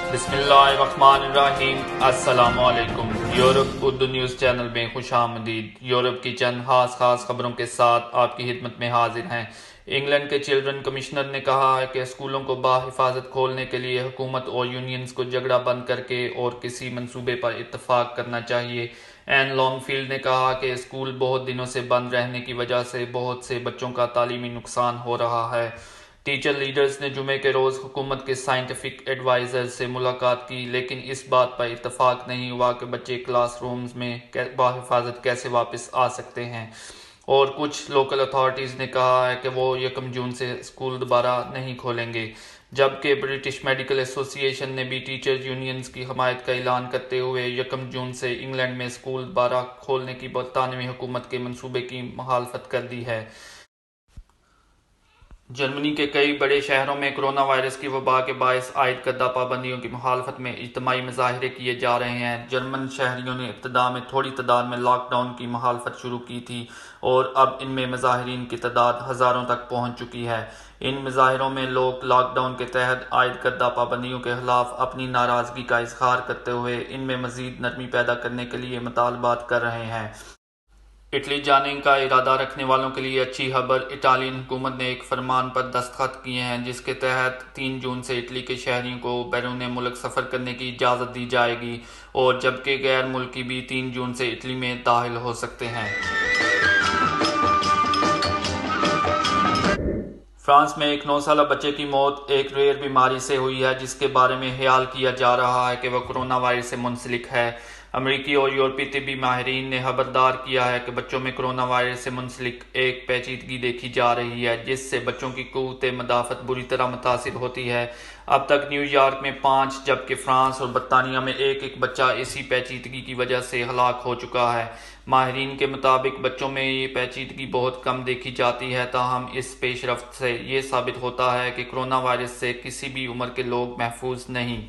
بسم اللہ الرحمن الرحیم۔ السلام علیکم۔ یورپ اردو نیوز چینل میں خوش آمدید۔ یورپ کی چند خاص خبروں کے ساتھ آپ کی خدمت میں حاضر ہیں۔ انگلینڈ کے چلڈرن کمشنر نے کہا ہے کہ اسکولوں کو بحفاظت کھولنے کے لیے حکومت اور یونینز کو جھگڑا بند کر کے اور کسی منصوبے پر اتفاق کرنا چاہیے۔ این لانگ فیلڈ نے کہا کہ اسکول بہت دنوں سے بند رہنے کی وجہ سے بہت سے بچوں کا تعلیمی نقصان ہو رہا ہے۔ ٹیچر لیڈرز نے جمعے کے روز حکومت کے سائنٹیفک ایڈوائزر سے ملاقات کی، لیکن اس بات پر اتفاق نہیں ہوا کہ بچے کلاس رومز میں بحفاظت کیسے واپس آ سکتے ہیں، اور کچھ لوکل اتھارٹیز نے کہا ہے کہ وہ 1 جون سے اسکول دوبارہ نہیں کھولیں گے، جبکہ برٹش میڈیکل ایسوسی ایشن نے بھی ٹیچر یونینز کی حمایت کا اعلان کرتے ہوئے 1 جون سے انگلینڈ میں اسکول دوبارہ کھولنے کی برطانوی حکومت کے منصوبے کی مخالفت کر دی ہے۔ جرمنی کے کئی بڑے شہروں میں کرونا وائرس کی وبا کے باعث عائد کردہ پابندیوں کی مخالفت میں اجتماعی مظاہرے کیے جا رہے ہیں۔ جرمن شہریوں نے ابتدا میں تھوڑی تعداد میں لاک ڈاؤن کی مخالفت شروع کی تھی، اور اب ان میں مظاہرین کی تعداد ہزاروں تک پہنچ چکی ہے۔ ان مظاہروں میں لوگ لاک ڈاؤن کے تحت عائد کردہ پابندیوں کے خلاف اپنی ناراضگی کا اظہار کرتے ہوئے ان میں مزید نرمی پیدا کرنے کے لیے مطالبات کر رہے ہیں۔ اٹلی جانے کا ارادہ رکھنے والوں کے لیے اچھی خبر، اٹالین حکومت نے ایک فرمان پر دستخط کیے ہیں جس کے تحت 3 جون سے اٹلی کے شہریوں کو بیرون ملک سفر کرنے کی اجازت دی جائے گی، اور جبکہ غیر ملکی بھی 3 جون سے اٹلی میں داخل ہو سکتے ہیں۔ فرانس میں ایک 9 سالہ بچے کی موت ایک ریئر بیماری سے ہوئی ہے جس کے بارے میں خیال کیا جا رہا ہے کہ وہ کرونا وائرس سے منسلک ہے۔ امریکی اور یورپی طبی ماہرین نے خبردار کیا ہے کہ بچوں میں کرونا وائرس سے منسلک ایک پیچیدگی دیکھی جا رہی ہے جس سے بچوں کی قوت مدافعت بری طرح متاثر ہوتی ہے۔ اب تک نیو یارک میں 5 جبکہ فرانس اور برطانیہ میں ایک بچہ اسی پیچیدگی کی وجہ سے ہلاک ہو چکا ہے۔ ماہرین کے مطابق بچوں میں یہ پیچیدگی بہت کم دیکھی جاتی ہے، تاہم اس پیش رفت سے یہ ثابت ہوتا ہے کہ کرونا وائرس سے کسی بھی عمر کے لوگ محفوظ نہیں۔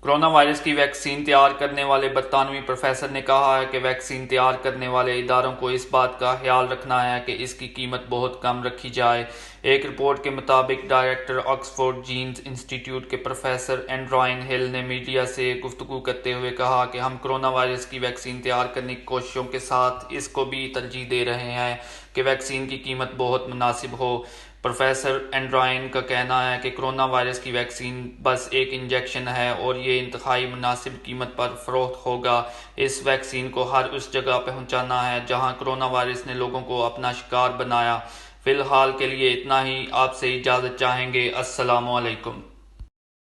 کرونا وائرس کی ویکسین تیار کرنے والے برطانوی پروفیسر نے کہا ہے کہ ویکسین تیار کرنے والے اداروں کو اس بات کا خیال رکھنا ہے کہ اس کی قیمت بہت کم رکھی جائے۔ ایک رپورٹ کے مطابق ڈائریکٹر آکسفورڈ جینز انسٹی ٹیوٹ کے پروفیسر اینڈرائن ہل نے میڈیا سے گفتگو کرتے ہوئے کہا کہ ہم کرونا وائرس کی ویکسین تیار کرنے کی کوششوں کے ساتھ اس کو بھی ترجیح دے رہے ہیں کہ ویکسین کی قیمت بہت مناسب ہو۔ پروفیسر اینڈرائن کا کہنا ہے کہ کرونا وائرس کی ویکسین بس ایک انجیکشن ہے اور یہ انتہائی مناسب قیمت پر فروخت ہوگا۔ اس ویکسین کو ہر اس جگہ پہنچانا ہے جہاں کرونا وائرس نے لوگوں کو اپنا شکار بنایا۔ فی الحال کے لیے اتنا ہی، آپ سے اجازت چاہیں گے۔ السلام علیکم۔